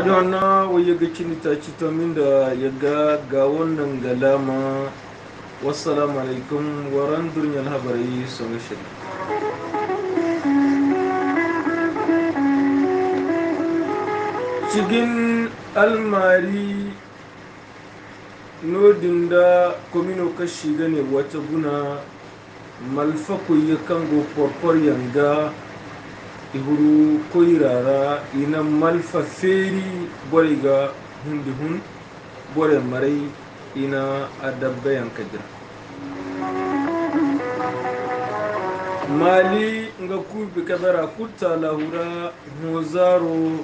radio na waye ga kini ta ci ta min da yaga ga wannan galama. Wassalamu alaikum wa randurin alhabari sun shiri cikin almari nodin da komino kashi gane wata guna malfako ya kango porpor yanga ihuru koirara ina malfa feri bore ga hundi hun bore marai ina adabba yanka jira mali nga kubi kabara kutta lahura hozaro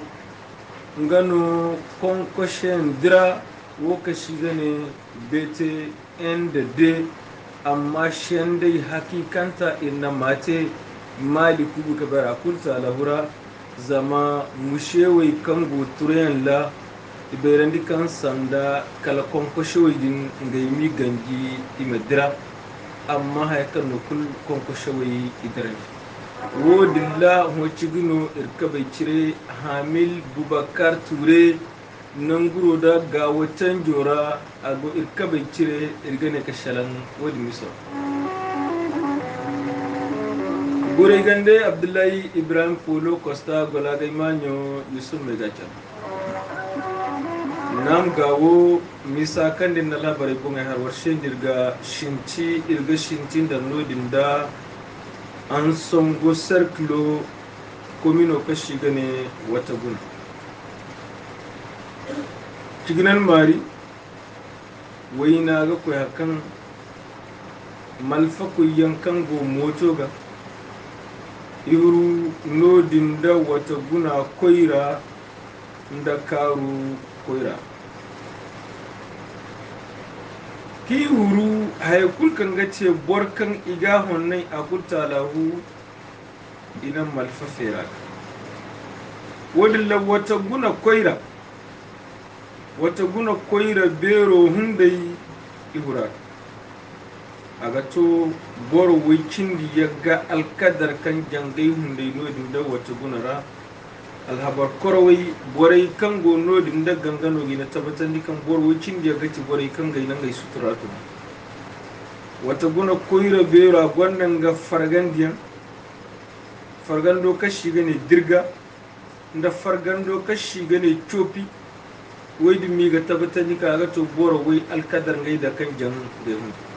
ngano konkoshen dira wokashi gane bete NDD amma shen dai hakikanta ina mate mali kubu kabara kulta lahura zama mushewai kango turayen la iberandi kan sanda kala konkoshewa din ngaimi gangi imadira amma haikan no kul konkoshewa idare wodilla ho cigino irkabai cire hamil bubakar ture nanguro da ga watan jora ago irkabai cire irgane kashalan wodi miso Gure gande Abdullahi Ibrahim Polo Costa Golagai Manyo Yusuf Megacha Nam gawo misa kandin na labarai bunga har warshen dirga shinti irga shintin da nodin da an songo circlo komino kashi gane wata guna ciginan mari wai na ga koya kan malfa yankan go moto ga iru nodin da wata guna koira da karu koira ki huru haikul kan gace borkan iga honnai a lahu inan malfafera wadilla wata guna koira bero hundai ihura aga to boro wikin di yaga alkadar kan jangai hundai nodin da wata gunara alhabar korowai borai kan go nodin da gangano gina tabbatan di kan boro wikin di yaga ti borai kan gai nan gai sutura to wata guna koira bera gwannan ga fargandiyan fargando kashi gane dirga da fargando kashi gane chopi wai dimi ga tabbatan di ka aga to boro wai alkadar ngai da kan jangai hundai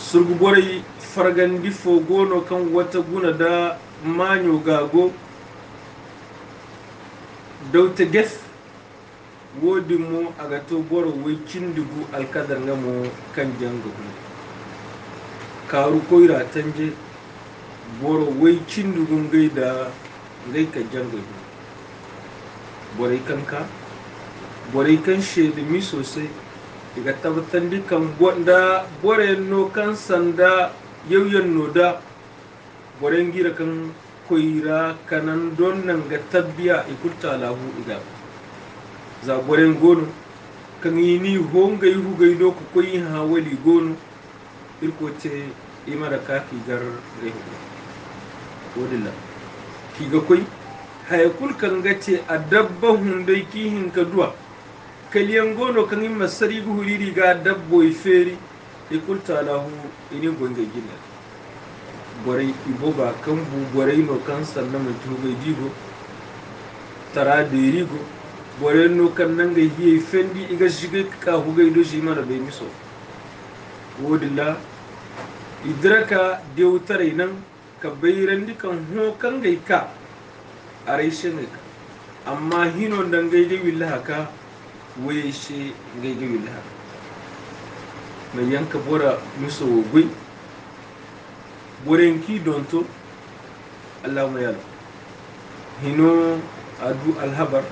surguborai fargandi fogono kan wata guna da manyo gago dauta ges wodi mo aga to boro wai kindigu alkadar ngamo kan janga karu koira tanje boro wai kindigu ngai da ngai ka janga borai kanka borai kan shedi mi sosai daga tabbatan dukan gwanda bore no kan sanda yauyan no da boren gira kan koira kanan don nan ga tabbiya ikulta lahu iga za boren gono kan yi ni honga yi hugai do ku koyi hawali gono irkote imara kafi gar rehu wadilla ki ga koi hayakul kan gace adabba hundai kihin ka duwa kaliyan gono kan yi masari guhuri ga dabbo feri ikulta lahu ini gonga gina borai ibo ba kan bu borai no kan sanna mai tuga digo tara da rigo borai no kan nan ga hiye fendi iga shige ka huga ido shi mana bai miso wodilla idraka deutare nan ka bayran dikan ho kan gai ka arai ne amma hino dan gai dai billahi ka waye shi gaigi wilaha mai yanka bora miso wogoi borenki donto Allah mai yalo hino adu alhabar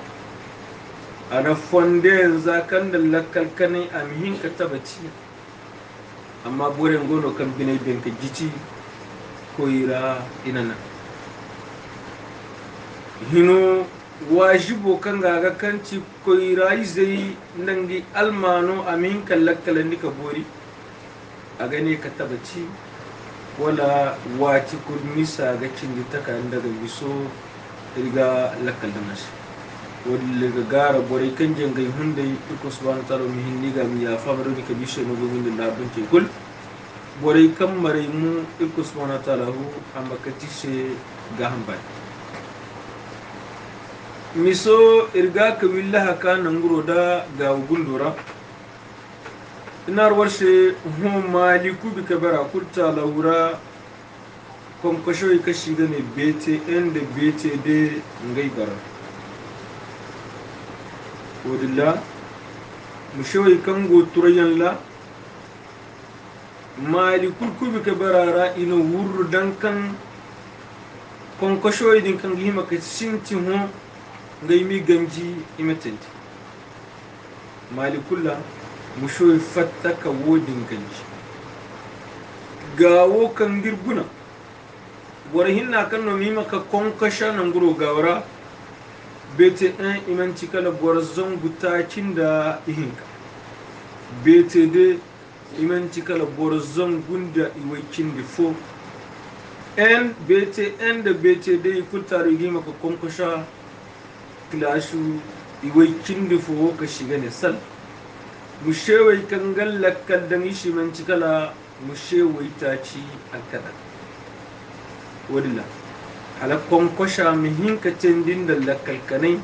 ana fonde zakan da lakalkane amihin ka tabaci amma boren gono kan binai benka jici koira inana hino wajibo kan gaga kanci koirai zai nangi almano amin kallakalan ka bori a gane ka tabaci wala wati kun misa ga cin ta kan daga biso irga lakkal damas wala ga gara bore kan jangai hunde ko subhanahu ta'ala mi hindi ga mi ya famaro ni kabishe no go hunde na bunce kul bore kan mare mu ko subhanahu ta'ala hu ambakati se ga hamba miso irga ka willaha ka nanguro da ga gundura inar warshe hu maliku bi kabara kurta laura kon kasho ka shiga ne bete inda bete de ngai bara wadilla mushoyi kan go turayan la maliku ku bi kabara ina wurru dan kan kon kasho din kan gihima ka sinti hu ngai mi ganji imatenti malikulla mushoyi fattaka wodin ganji gawo kan girguna bore hinna kan no mi maka konkasha nan guro gawara bete an imanci kala bor zonguta cinda ihinka bete de imanci kala bor zongunda iwakin fo en bete en da bete de kulta rigi maka konkasha klashu iwakin fo ka shiga ne sal mushewai kan gallakal da mishi manci kala mushewai ta ci akada wadilla ala konkosha mihin ka tendin da lakalkanai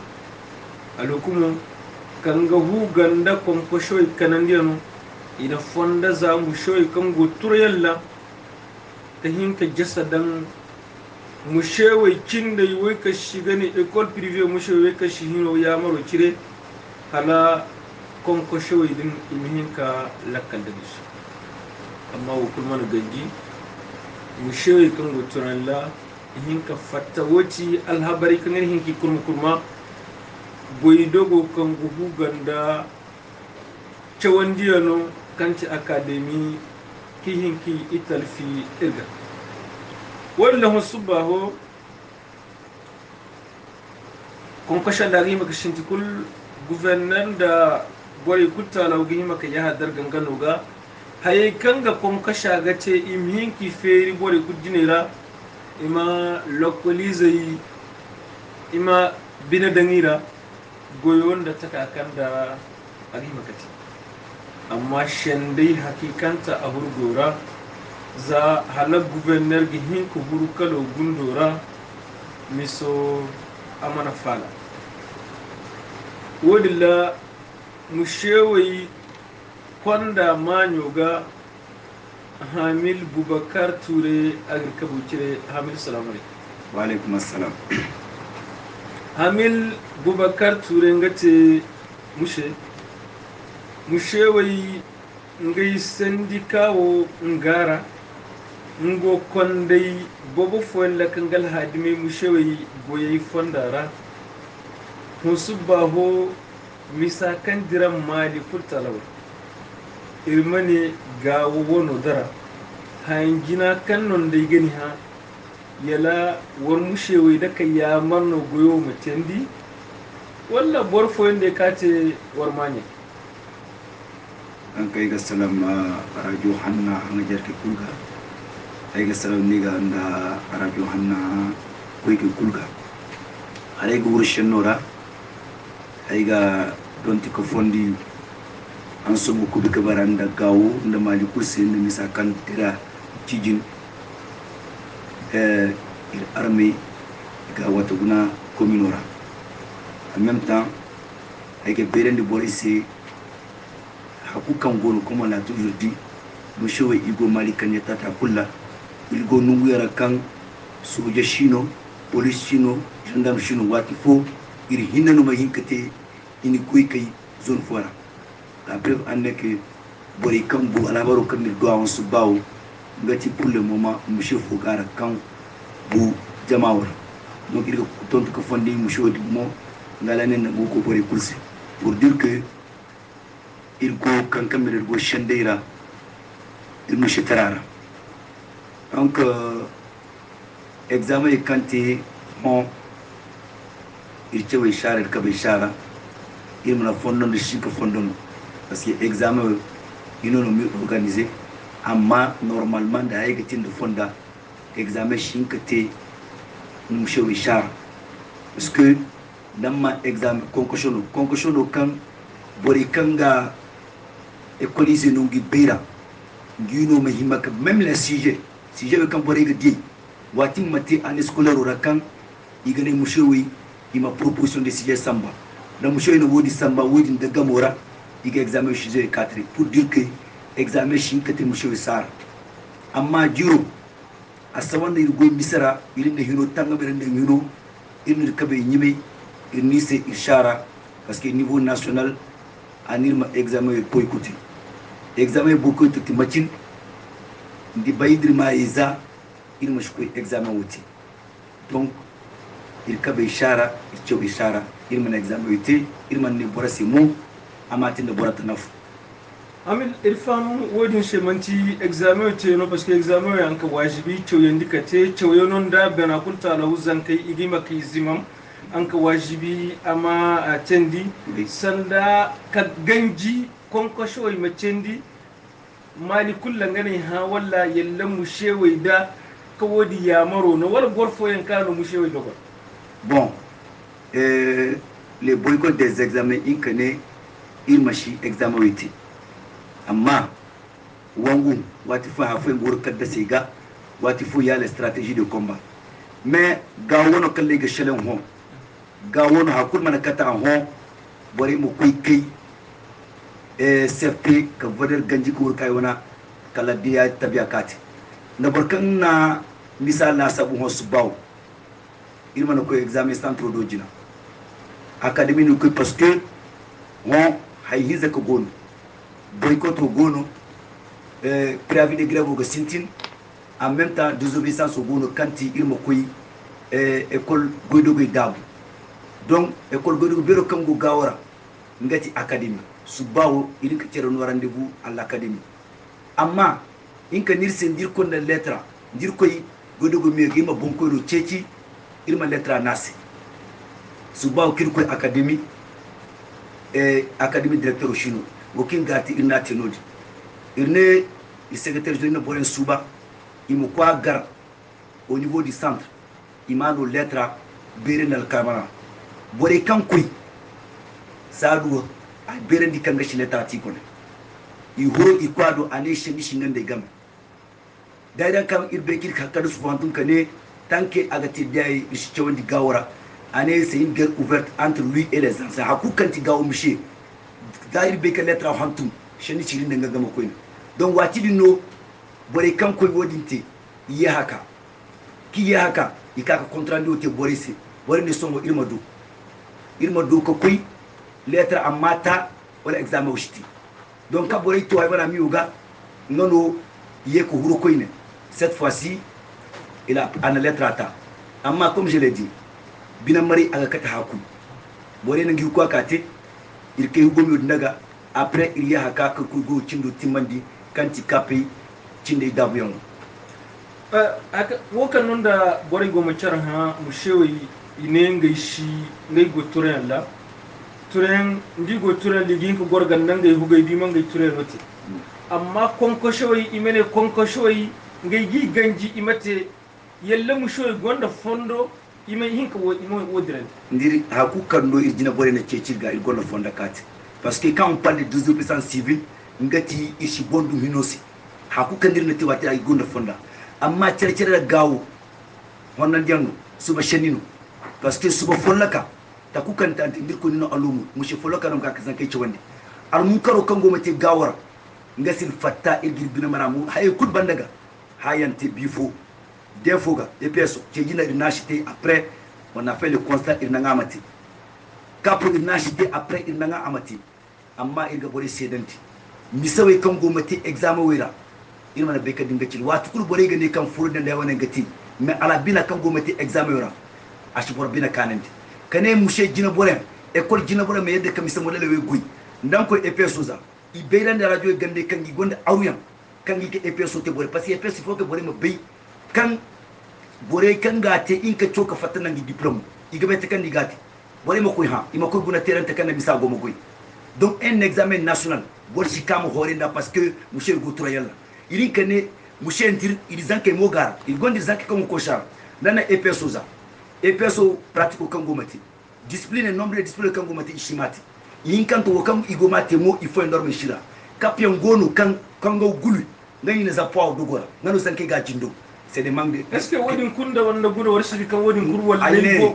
alukumu kanga hu ganda konkosho kanandiyano ina fonda za mu shoy kan gotur yalla ta hinka jasadan mu shewe kinda yi ka shiga ne école privée mu shewe ka shihino ya maro kire hala konkosho idin mihin ka lakal da bisu amma hukumar gaji mu shewe kan gotur yalla hinka fatta woti alhabari kan hinki kurma goidogo kan guhu ganda cewandiyano kanci academy ki hinki italfi irga wallahu subaho konkasha lagi maka shinti kul gouverneur da bori kutta lawgi maka ya hadar gangano ga haye kanga konkasha gace imhinki feri bori kudinera ima localize ima bina dangira goyon da ta kakan da alimakati amma shandai hakikanta a hurgora za halar gubernar gihin ku hurkalo gundora miso amana fala wadilla mushewai kwanda manyoga hamil bubakar ture agirka bukire hamil salamu alaikum wa alaikum assalam hamil bubakar ture ngate mushe wai ngai sandikawo ngara ngo kondai bobo folla kangal hadime mushe wai boyai fondara musubaho misakan diram mali kurtalawa irmane gawo wono dara hangina kannon dai gani ha yala war mushewai da kai ya marno goyo mutendi walla borfo yande kate war manya an kai ga salam radio hanna an jarke kulga ai ga salam ni ga anda radio hanna koi ke kulga ai ga wurshen nora ai ga donti ko fondi an subu ku bika baranda gawo da mali kursi ne misa kan tira cijin il armée ga wata guna communora en même temps avec beren de borise hakukan gonu comme on a toujours dit monsieur igo mali kanyata ta kulla il go nungu yara kan soja shino police shino gendarme shino wati fo iri hinna no mahinkate ini koy kay zone fora la preuve en est que bori kan bu alabaro kan do awon su bawo ngati pour le moment monsieur Fogara kan bu jamawar donc il tontu ko fondi monsieur di mo ngalane na bu ko bori kursi pour dire que il go kan kamere go shendeira il monsieur tarara donc examen kanti on il tewe share ka be shara il me la fondon de chic fondon parce que examen ils non mieux organisé amma normalement da yake tin da fonda examen shin ka te monsieur Richard parce que dans ma examen concussion kan bori kanga écoliser no gi beira ngino mahimaka même les sujets kan bori ga di wati mate année scolaire ora kan igane mushewi ima proposition de sujet samba na mushewi no wodi samba wodi de gamora iga examen sujet 4 pour dire que examen shin kate mushewi sar amma juro asawanda irgo misara irinde hino tanga berende hino irinde kabe nyime irni se ishara parce que niveau national anirma examen ko écouter examen beaucoup de machin ndi baydir ma iza irma shko examen wuti donc il kabe ishara il ishara irma na examen wuti irma ne borasi mu amati ne borata naf amin irfan wodin shemanti examen wuti no parce que examen yanka wajibi to yandikate to yonon da bana kunta la uzan kai igima kai zimam anka wajibi ama atendi sanda ka ganji konkosho yi macendi mali kullan gane ha walla yalla mushewai da kawodi ya maro na wala gorfo yan kanu mushewai da bon les boycott des examens inkane ilmashi examen witi amma wangu wati fa hafen gor kadda sega wati fu ya la stratégie de combat mais ga wono kalle ga shelen ho ga wono hakul mana kata ho bore mu kuy kai CFP ka vodar ganji ko kai wana kala dia tabiya kati na barkan na misal na sabu ho subaw ilma na ko examen centre dojina académie no ko parce que on hay hiza ko gono boycott ko gono préavis de grève ko sintin en même temps désobéissance ko gono kanti ilma koy école goydogoy dabu donc école goydogo bero kango gawara ngati académie subawo irin ka tere no rendez-vous à l'académie amma in ka nirse ndir ko na lettre ndir koy goydogo mi gima bonko no ceci irma lettre nasi subawo kir koy académie académie directeur chino wokin gati irna tenodi irne le secrétaire général bolen suba imu kwa gar au niveau du centre imano lettre bere nal kamara bore kan koy sadu a bere ndi kanga shi lettre ti kone i horo i kwado ane shendi shingande gam daidan kan irbe kir ka kadu sufantum kane tanke agati dai shi chawandi gawara ane c'est une guerre ouverte entre lui et les anciens haku kanti gawo mishi dair be ka lettre hantum shendi chirin nga gama koy donc wati dino bore kan koy wodinte yi haka ki yi haka ikaka contrat ndi te borisi bore ne songo irma do ko koy lettre amata wala examen wushti donc ka bore to ay bana mi uga nono ye ko huro koyne cette fois-ci il a ana lettre ata amma comme je l'ai dit bina mari aga kata haku bore nangi ko akate il ke hugo mi ndaga après il y a haka ko go cindo timandi kanti kape cinde dabuyon aka wokan non da bore go mu char ha mu shewi ine ngai shi ngai go turen la turen ndi go turen ligin ko gorgan nan ngai hugay di man ngai turen wote amma konko shoyi imene konko shoyi ngai gi ganji imate yalla mu shoyi gonda fondo ime hinka wo imo wodiren ndiri haku kando irjina bore na cecirga il gonda fonda kati parce que quand on parle de désobéissance civile ngati ishi bondu hinosi haku kandir na tiwati ay gonda fonda amma cercere gawo wannan jango suba shenino parce que suba follaka ta kukanta ndir ko nino alumu mushi follaka ram ka kasan kai ciwande al mun karo kango mate gawara ngasil fatta irgir bina maramu hay kul bandaga hayante bifo defoga epeso cejina irnachité après on a fait le constat irnanga amati kapo irnachité après irnanga amati amma irga bore sedanti misawe kango mate examen wera irma na beka dinga cil watu kul bore gane kan furde da wana gati mais ala bina kango mate examen wera ashi bor bina kanandi kane mushe jina bore école jina bore me yedde kamisa modele we guy ndanko epeso za ibeyran da radio gande kangi gonda awyan kangi ke epeso te bore parce que epeso faut que bore me bey kan bore kan gate in ka choka fatana ngi diplôme igabe te kan digati bore mo koy ha ima koy guna terante kan bisa go mo koy donc un examen national bor si kam horinda parce que monsieur Goutoura yalla il kane monsieur ndir il zanke mogar il gondi zanke comme ko char dana epeso za e peso pratico kango mati discipline e nombre discipline kango mati ishimati yin kanto wakam igomate mo ifo enorme shira kapian gono kan kango gulu ngani na zapo dogora ngano sanke ga jindo c'est des manques de est-ce que wodin kunda wanda gudo warshi kan wodin kur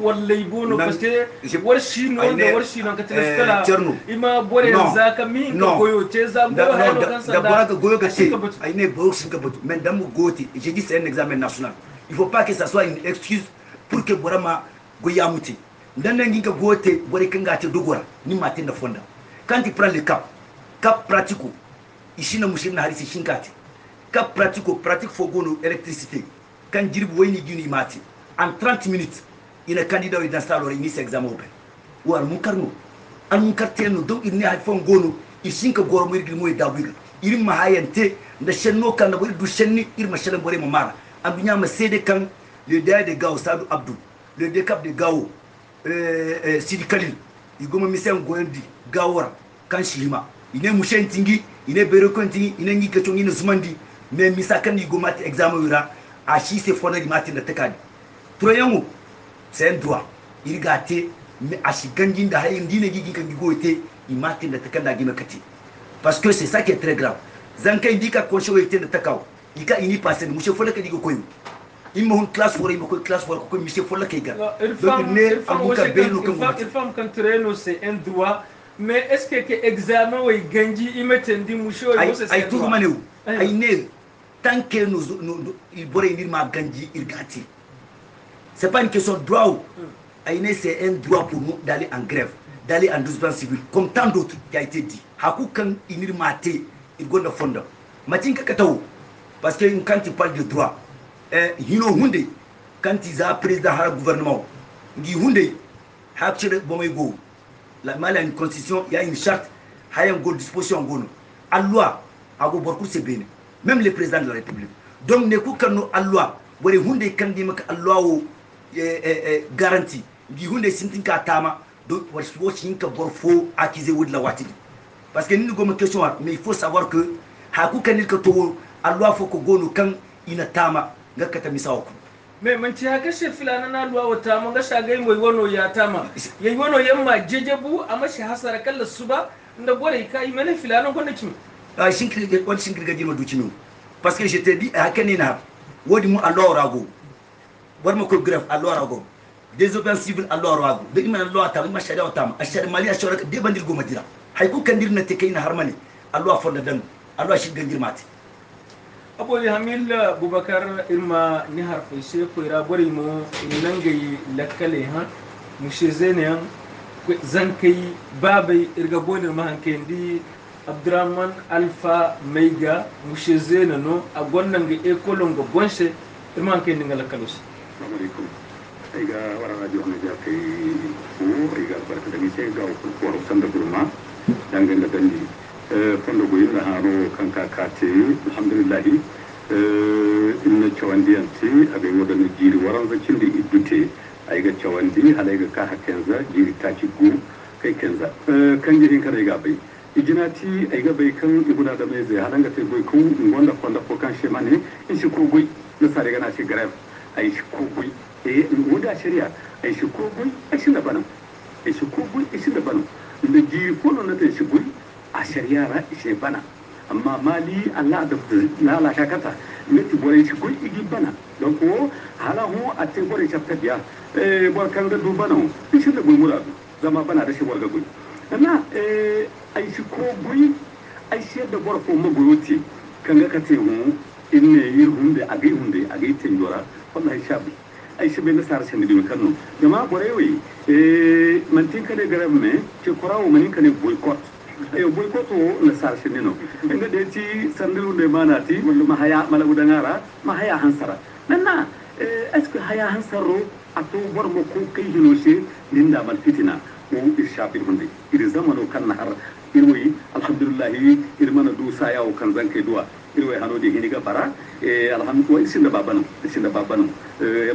wallahi bono parce que warshi no da warshi no ka teleskala ima bore zaka min ka goyo te za go hayno kan sanda da bora ka goyo ka te ayne box ka botu men damu goti j'ai dit c'est un examen national il faut pas que ça soit une excuse pour que borama goyamuti ndanda nginga gote bore kanga te dogora ni matin da fonda quand tu prends le cap pratico ishina mushina harisi shinkati cap pratique fogono électricité quand diribu wayni gini mati en 30 minutes ina candidat yi d'installer ni ce examen open war mun karno an mun karteno donc il ni ha fon gono ishinka goro mo irgi moy dabuga irin ma hayante da shenno kan da du shenni irma shelen bore mo mara an dunya ma cede kan le daya de Gao Sadou Abdou le décap de Gao Sidi Khalil igoma misen goendi Gawara kan shima ine mushen tingi ine bere kontingi ine ngi kecho ine zumandi mais misakan igomati examen wira a shi se fona di matin da takadi troyango c'est un droit irigate mais a shi gangin da hayin dine gigi kan gigote i matin da takanda gima kati parce que c'est ça qui est très grave zanka indika consho yete da takaw ika ini passer mushe fola ka digo koyo imma hun classe fora imma ko classe fora ko mushe fola kay ga donc ne amuka beno kan il femme kan treno c'est un droit mais est-ce que examen way ganji imetendi musho yo c'est ay tout manew ay ne tant que nous il pourrait dire ma ganji irgati c'est pas une question de droit ayne c'est un droit pour nous d'aller en grève d'aller en désobéissance civile comme tant d'autres qui a été dit haku kan inir mate il gonda fonda matin ka kataw parce que quand tu parles de droit hino hunde quand ils a président ha gouvernement ngi hunde ha chere bomay go la mal une constitution il y a une charte ha une disposition gono à loi ago borku c'est béni même le président de la République donc ne ko kanu Allah bore hunde kandi maka Allah o garantie gi hunde sintinka tama do watching ka borfo accusé wud la wati parce que ni go ma question mais il faut savoir que ha ku kanil ka to Allah fo ko gonu kan ina tama ngakata misawo mais man ci haka she filana na Allah wa tama ga shagai moy wono ya tama yayi wono yamma jejebu amma shi hasara kala suba nda bore kai mele filana gonda kimi shinkiri on shinkiri gajima ducinu parce que je te dis à kenina wodi mu Allah rago war ma ko gref Allah rago désobéissance civile Allah rago de ima Allah ta ma sharia ta ma ashari mali ashara de bandil go madira hay ko kandir na te kayna harmani Allah fonda dan Allah shi ganjir mati aboli hamil Boubacar irma ni harfai she ko ira bari mo nangai lakkale ha mushezene zankai babai irga bonir mahankendi Abdurrahman Alpha Meiga mushezena no a gonnan ga ekolon ga bonshe irman kai ninga lakalos assalamu alaikum aiga wara radio na ja kai ko aiga barka da mise ga ko ro sanda burma dangan da dandi fondo go yin haro kan kakate alhamdulillah inna chawandiyanti abe wodan jiri waran zakin da idute aiga chawandi halaiga ka hakenza jiri ta ci gu kai kenza kan jirin kada ga bai ijinati ay ga bai kan ibuna da mai zai halanga sai goy ku wanda kwanda ko kan she mane in shi ko goy na sare ga na shi grave ay shi ko goy wanda shari'a ay shi ko goy ay shi da bana ay shi ko goy ay shi da bana da ji ko no na ta shi goy a shari'a ra shi bana amma mali Allah da la la shakata meti bore shi goy igi bana donc ko hala ho a te bore chapta biya bor kan da du bana shi da goy muradu zama bana da shi warga goy amma ai shi ko gui ai shi da borfo maguroti kan ga kace hu inne yir hunde agai tendora wallahi shabi ai shi be na sar sen di kanno jama borewi mantin kane garam me ci korawo manin kane boycott boycott na sar sen no inda de ci sandilu de manati ma haya mala udangara ma haya hansara nanna est-ce que haya hansaro ato bormo ko kai hinoshe ninda mal fitina o irshafi hunde iri zamano kan har irwai alhamdulillah irmana du saya o kan zankai duwa irwai hano de hiniga bara alhamdulillah isinda babanu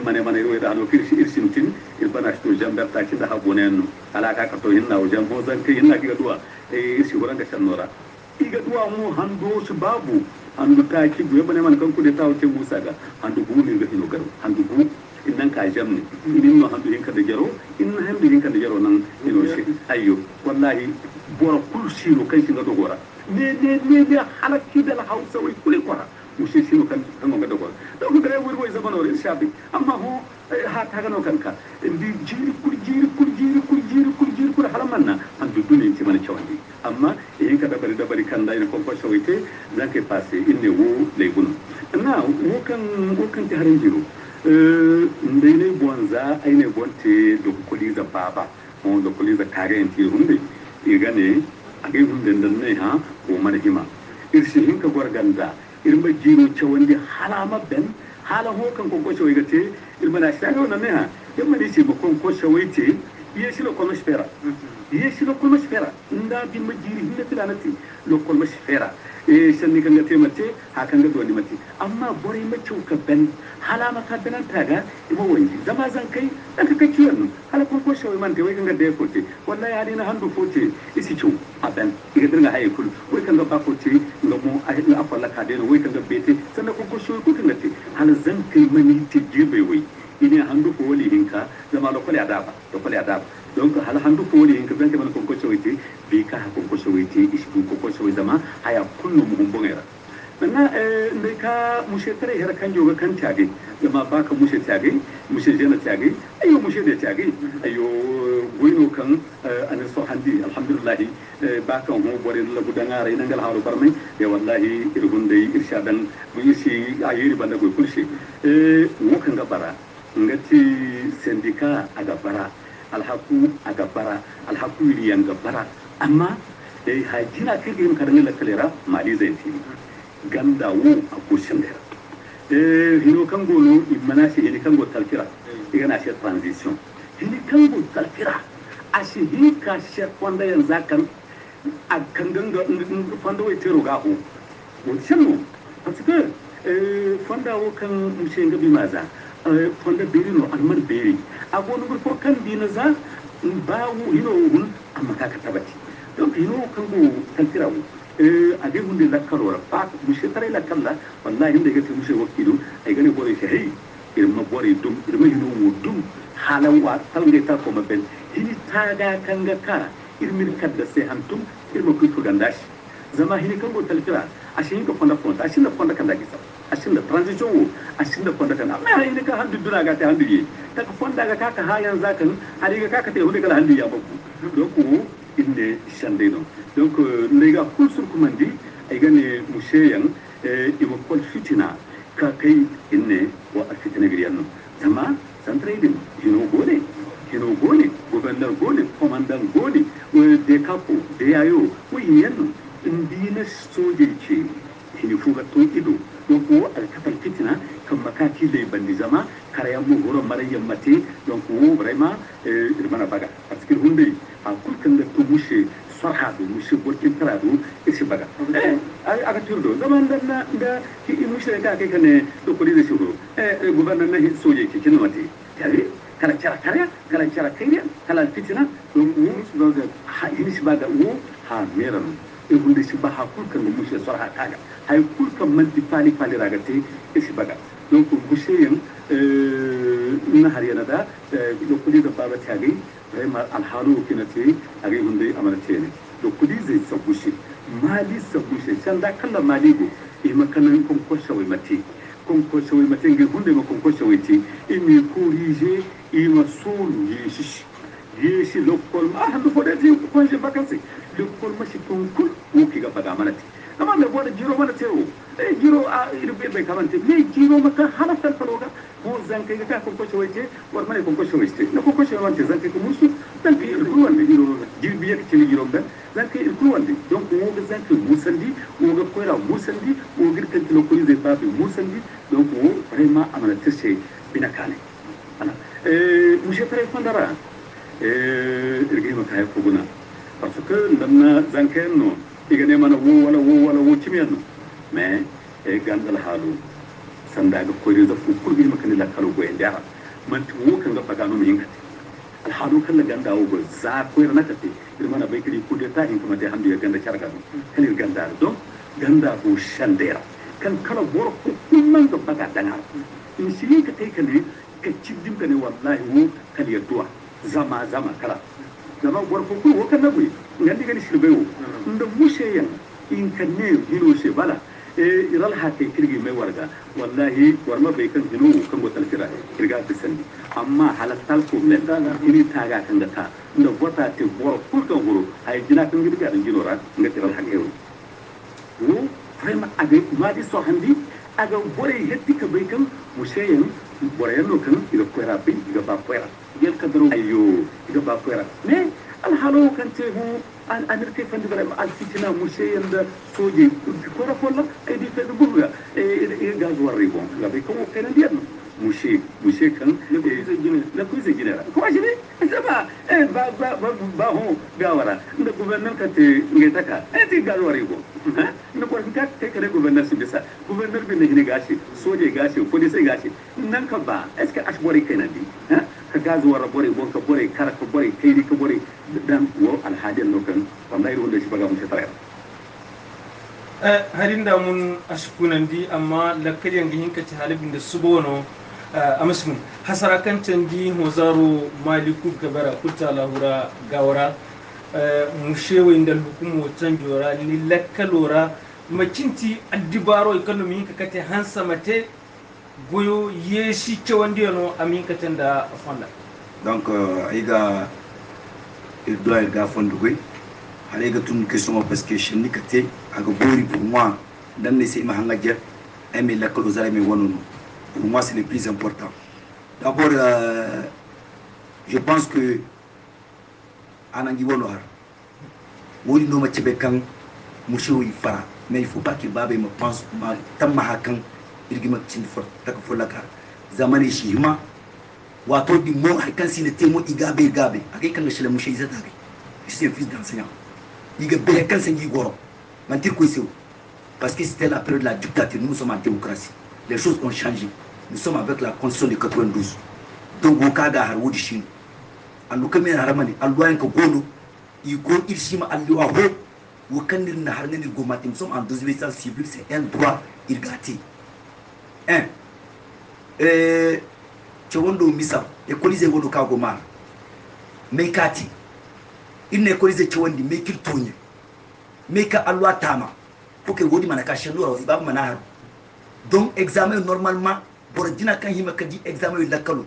mane irwai da hano kirshi irsintin irbana to jamberta kinda habonenno alaka ka to hinna o jambo zankai hinna kiga duwa irsi horanga sannora iga duwa mu hando su babu handu ta ki buye bane man kan ku de tawo te musa ga handu bu mi ga hino garu handu bu innan ka jamni inin no handu hinka da jaro in handu hinka da jaro nan ino shi ayyo wallahi bora kul shiro kai shi ga dogora ne halakki da hausa wai kule kwara mushe shiro kan ga dogora don ga wai wai zaman wai shabi amma ho ha ta gano kanka indi jiri kur halamanna an dudune ci mana cewandi amma in ka dabari kan da ina ko shawaite zan kai fase inne wo leibun na wo kan ta harin jiro ndai ne bonza ai ne bonte do kuli za baba on do kuli za kare enti hunde igane age hunde dan ne ha ko mana hima irshi hinka gorganda irma jiro cewandi halama ben hala ho kan ko shawaite irma na shago na ne ha yamma ne ce ba ko shawaite yeshi lo come spera nda bi majiri hinda tilanati lo come spera e sanni kan ga temate ha kan ga doni mati amma bore mace ka ben halama ka benan taga ibo wanji zama zan kai dan ka kaci wannan hala ko shawai man te wai kan ga da kote wallahi hali na handu fote isi ciu a ben iga dinga haye kul wai kan ga ba kote ga mu a hidin afalla ka da wai kan ga bete sannan ko shawai ko kan ga te hala zan kai mani ti jibe wai ina handu ko wali hinka zama lokali adaba donc hal handu ko wali hinka banke man ko shawite bi ka ko shawite isbu ko shawite zama haya kullu mu bongera na ne ka mushe tare har kan joga kan tage zama baka mushe tage mushe jena tage ayo mushe da tage ayo goyno kan an so handi alhamdulillah baka ho bore la budanga rai nangal haru barmai ya wallahi irgunde irshadan mu yisi ayiri banda go kulshi wo kan ga bara ngati sindika aga bara alhaku aga bara alhaku iliyan ga bara amma hajina kai girin kadan la kalera mali zaiti ganda wo a kushin da hino kango no imana shi hini kango talkira igana shi transition hini kango talkira ashi hika shi kwanda yanzu kan a kan ganga kwanda wai tero ga ho wucin mu parce que kwanda wo kan mushin gabi maza fonda beri no almar beri agonu ko kan dina za bawu hino hun amma ka tabati donc hino kan go kaltirawo ade hunde lakkaro fa mushe tare lakalla wallahi inda gati mushe wakilu ay gane bore shi hey irma bore dum irma hino wudum halawa talge ta ko maben hini taga kanga ka irmin kadda sai hantum irma ku gandashi zama hini kan go talkira ashin ka fonda ashin da fonda kan da gisa ashin da transition ashin da fonda kan amma yayin ka handu duna ga ta handu yi ta ka fonda ga ka hayan zakan hari ga ka ta hudu kala handu ya babu donc inde shande no donc lega kulsul kumandi ay gane musheyan iwa kol fitina ka kai inne wa fitina giriyanno amma santre din hino gone gouverneur gone commandant gone de capo de ayo wiyenno indina soje ce hini fuga to ido donc wo alkafal fitina kan makati le bandi zama karayan mu horo marayan mate donc wo vraiment irmana baga parce que hunde a kulkan da to mushe sarhadu mushe bokin taradu isi baga aga turdo zaman da ki mushe da kai kane to kuli da shuru gouverneur na soje ke kin mate tare kala cara kala fitina donc wo baga ha ini baga wo ha meran hunde si baha kulkan da mushe sarha kaga hay kulkan man di pali ragate isi baga donc mushe yan na har yana da kudi da baba tagi vraiment alhalu kinati agi hunde amanate ne kudi zai sabushi mali sabushi sanda kala mali go makanan kon ko shawai mate ngi hunde ma kon ko shawai ti imi corriger ima sulu yeshi lokol ma handu fodati ko je vacances lokol ma shi ton kul wo ki ga baga manati amma me boda jiro mana tewo jiro a ido be kamante me jiro maka hala tal faloga mo zanke ga ko ko shawai war mane ko shawai na ko shawai wante zanke ko musu dan ki ko wande jiro jirbi yak ci jiro ben zanke ko wande donc mo ga zanke musandi mo ga koira musandi mo ga kan lokol zai babu musandi donc mo vraiment amana tesse binakane ana mushe tare fandara irgi ma kay ko guna parce que danna zanke no igane mana wo cimiyanno mais gandal halu sandaga koyre da fu kurbi makani la kalo go ndara man tu wo kan ga bagano mi hinka al halu kan la ganda wo za koyre nakati irmana bay kidi kudeta in kuma te hamdu ya ganda charga kan ganda do ganda ko shandera kan kala bor ko kunnan ga baga dana in shi ka kai ka ne ka cikin ka ne wallahi wo kal yaduwa zama kala zama bor ko ko kan nabu ngandi ga ni shirbe wo inda mushe yan in kan ne hino she bala iral hake kirgi mai warga wallahi warma bai kan hino kan gotal kira kirga bisandi amma halatal ko men ini taga kan da ta inda wata te bor ko kan guru ay jina kan girga dan jinora ngati iral hake wo vraiment aga madi so handi aga bore yetti ka bai kan musheyen bore yanno kan iga kwera bi iga ba kwera yel ka daro ayo iga ba kwera ne al halo kan te hu an anirte fandi bare al fitina musheyen da soje ko ra kolla ay di fe buga e gaz warri bon la be ko kan ndiyan mushe kan la ko ze gine ko ajini sama ba ho gawara nda gouverneur kan te ngetaka ti gaz warri bon na ko ka kai kare gouverneur su bisa gouverneur bin ne gashi soje gashi police gashi nan ka ba est-ce que ashbori kai nadi ka gazu wara bore bon ka bore kara ka bore kai ka bore dan wo alhadin no kan wallahi wanda shi baga mun tare harinda mun ashkunandi amma lakaliyan gihin ka ci halibin da subono amasmun hasara kan canji hozaro maliku gabara kutta lahura gawara mushewa indal hukumu canjora lilakalora macinti addibaro economy ka kate hansa mate goyo yeshi cewandi no amin ka tanda fonda donc aiga doit ga fondu goy aiga tun question parce que chenni kate aga bori pour moi dan ne c'est ma hanga jet aimer lakalo zare me wono pour moi c'est le plus important d'abord je pense que anangi wono har woni no ma cebe kan musho yi fara mais il faut pas que babe me pense ma tamma hakan irgima cin for tak folaka zamani shi hima wato di mo hakan sine temo igabe akai kan shele musho yi zata kai c'est un fils d'enseignant iga be kan sangi goro mentir ko c'est parce que c'était la période de la dictature nous sommes en démocratie les choses ont changé nous sommes avec la constitution de 92 donc au kaga har wodi shi andu kamen haramani alwayan ka gono iko irshima alwa ho wakanir na har nanir gomati nous sommes en 1800 civil c'est un droit irgati chewondo misa ekolize wono ka goma meikati inne ekolize chewondi mekirtonye meka alwa tama poke wodi manaka shendora ibab manahar donc examen normalement borodina kan hima kadi examen lakalo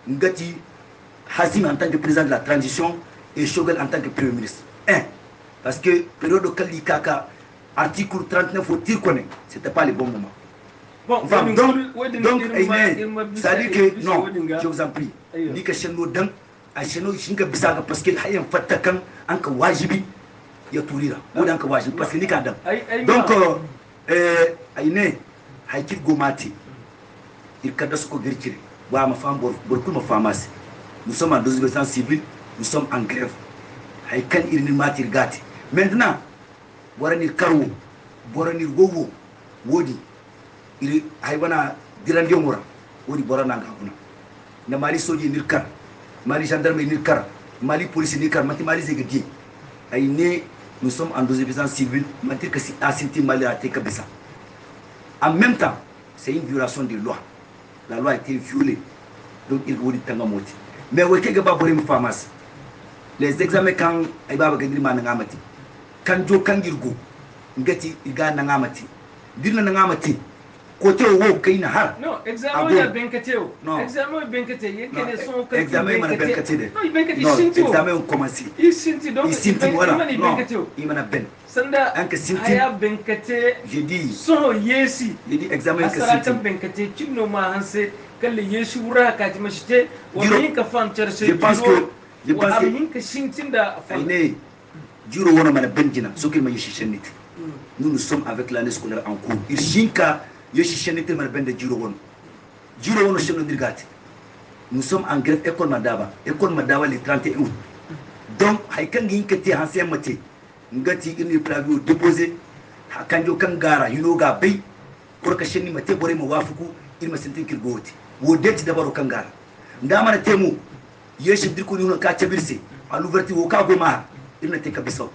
ngati Hazim en tant que président de la transition et Shogel en tant que premier ministre. Parce que période de Kali Kaka, article 39, faut dire qu'on est. C'était pas le bon moment. Bon, donc, ça dit que, non, je vous en prie, ni que chez nous, à chez nous, je parce qu'il y a un fatakan, un kawajibi, il y a tout lira, ou un kawajibi, parce que ni kadam. Donc, aïne, haïkit gomati, il kadas ko gertire, wa ma femme, beaucoup ma pharmacie. Nous sommes en 12% civil, nous sommes en grève. Haïkan il matir gati. Maintenant, Boranir Karou, Boranir Gowo, Wodi, il Haïwana Dirandiomora, Wodi Borana Gabuna. Na Mali Soji Nirkar, Mali Gendarme Nirkar, Mali Police Nirkar, Mali Zegedi. Aïne, nous sommes en 12% civil, Matir que si Asinti Mali a été kabisa. En même temps, c'est une violation de loi. La loi a été violée. Donc il faut dire Tangamoti. Mais où est-ce que vous pharmacie les examens quand il va gagner manangamati quand jo kan girgo ngati iga nangamati dirna nangamati côté wo kayna har non examen ya benkateo examen benkate yekene son kan examen man benkate de non benkate non sinti examen on commence isinti donc isinti voilà non benkateo imana ben sanda anke sinti aya benkate je dis son yesi je dis examen que sinti sinti benkate kinno ma hanse kalle yesu wura ka ti mashite wani ka fam charse je pense que hinka shintinda aine juro wona mana benjina sokir ma yeshi chenit nous sommes avec l'année scolaire en cours il shinka yeshi chenit mana bende juro wono cheno dirgati nous sommes en grève école madaba le 31 août donc hay kan hinka ti hanse mate ngati ini prévu déposer kanjo kan gara ga bay pour que chenni mate bore mo wafuku il ma sentin kirgoti wo deti dabaro kan gara ndamana temu yeshi dirko ni ka tabirse a l'ouverture wo ka goma ilna te kabiso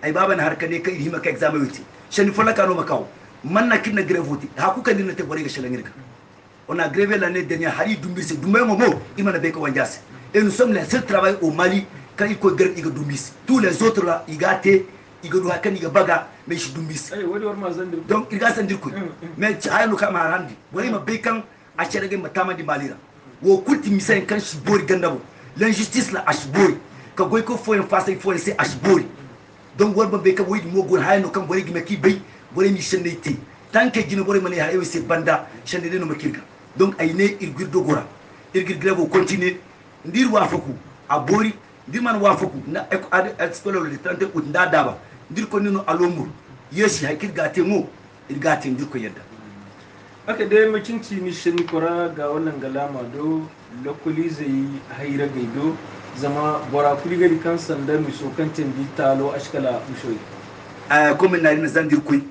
ay baba na harka ne kai hima ka examen wuti shani fola ka no makaw manna kinna grève oti ha ku kan dinate bore ga shalangirka on a grévé l'année dernière hari dumbisi dumbe momo imana be ko wanjase et nous sommes les seuls travailleurs au Mali quand il ko grève iga dumbisi tous les autres là igate iga do hakan iga baga mais shi dumbisi donc il ga sandir ko mais ayno kama harandi bore ma be kan a cherege matama di malira wo kulti misen kan shi bori gandabo l'injustice là ashbori ka goy ko fo en face il faut laisser ashbori donc worba be ka woydi mo gon hayno kan bore gime ki bay bore mi shendeyte tant que jino bore mane ha ewe se banda shende de no makirka donc ayne il gurdo gora il gir grève continue ndir wa faku abori ndir man wa faku na expolo le 30 août nda daba ndir ko nino alomur yeshi hakir gate mo il gate ndir ko yedda aka dai macinci ni shin kora ga wannan galama do lokalize hayra gaido zama bora kuli gari kan sanda mi so kan tendi talo ashkala mushoyi comme na ina zandir koy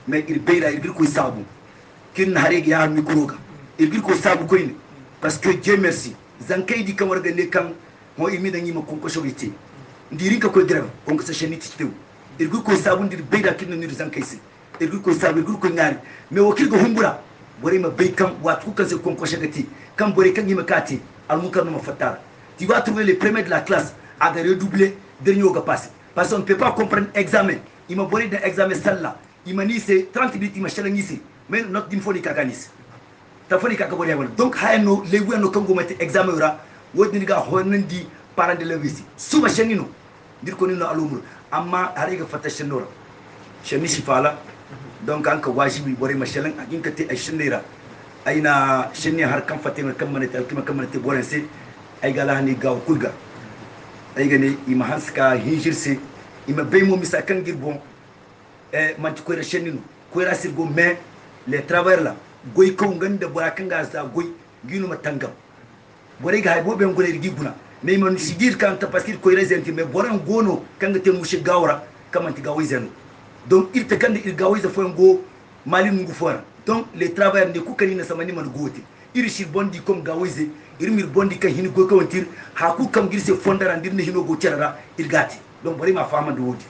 mais il beira il ko sabu kin hare ya mi kuroga il ko sabu koy ne parce que Dieu merci zankay di kamar ga ne kan mo imi da ngima kon ko shawite ndiri ka ko grève on ko sa cheniti tew il ko sabu ndir beira kin ni zankay si il ko sabu il ko ngari mais wakil go humbura bore ma bay kam watu kan se kon ko shagati kam bore kan ngima kati al munkar no fatara tu vas trouver les premiers de la classe à redoubler dernier au passé parce qu'on ne peut pas comprendre examen il m'a volé d'un examen celle-là il m'a dit c'est 30 minutes il m'a chalengé ici mais notre d'une fois ni kakanis ta fois ni kakabori avant donc hayno les oui no kango mate examen ora wodi ga honandi parent de l'envie suba chenino dir ko nino alumur amma hariga fata chenora cheni sifala donc anka wajibi bore ma cheleng akin kate ay chenera ayna chenni har kam fatima kam manete alkima kam manete borense ay gala ni gaw kulga ay gane ima hanska hinjirse ima beymo misa kan girbon manti ko reshenino ko rasirgo mais les travailleurs là goy ko nganda bora kanga sa goy ginu matangam bore ga bo ben gore gibuna mais man sigir kan ta parce que ko resenti mais boran gono kanga te mushi gawra kamanti gawizeno donc il te kande il gawiza fo ngo mali ngu fora donc les travailleurs ne ku kanina samani man gote iri shir bondi comme gawize irmir bondi kan hini go kawantir ha ku kam girse fondara ndirne hino go cerara irgati donc bari ma fama do wodi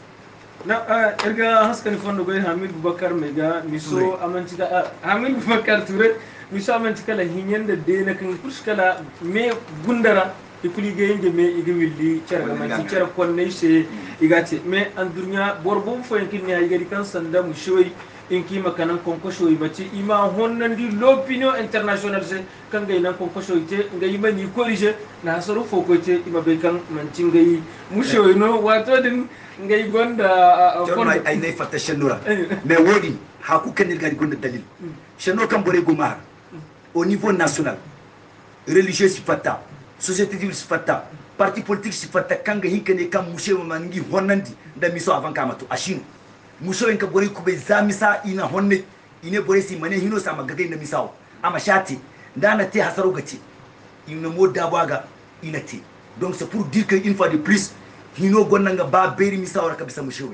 na erga haskani fondo go Hamid Boubacar mega miso amanti da Hamid Boubacar Touré miso amanti kala hinyende de na kan kurskala me gundara ikuli geyende me igi willi cerga manti cerga konne se igati me andurnya borbo fo yankin ya igadi kan sanda mu shoyi in kima kanan konkosho ibati ima honnandi l'opinion internationale se kan gay nan konkosho ite ngay mani corriger na saru foko ite ima be kan manci ngay musho no wato din ngay gonda fondo ay nay fatta chenura mais wodi ha ku kenir gari gonda dalil cheno kam bore gomar au niveau national religieux si fatta société civile si fatta parti politique si fatta kan ga hinkane kan musho mangi honnandi da miso avant kamato ashino muso en ka bore ku be zamisa ina honne ine bore si mane hino sama gade na misawo ama shati ndana te hasaro gati ina moda baga ina te donc c'est pour dire que une fois de plus hino gonnanga ba beri misawo ka bisa musho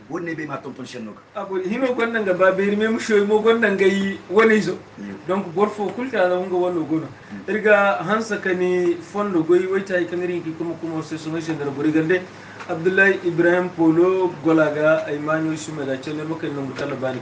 wonne be ma tonton chennoga abo hino gonnanga ba beri me musho mo gonnanga yi woni zo donc borfo kulta da ngo wonno gono erga hansa kani fondo goyi wayta kanari ki kuma se so ngi ndar bore gande Abdoulaye Ibrahim Polo Golaga ay manyo shumela chele mo ken no talabani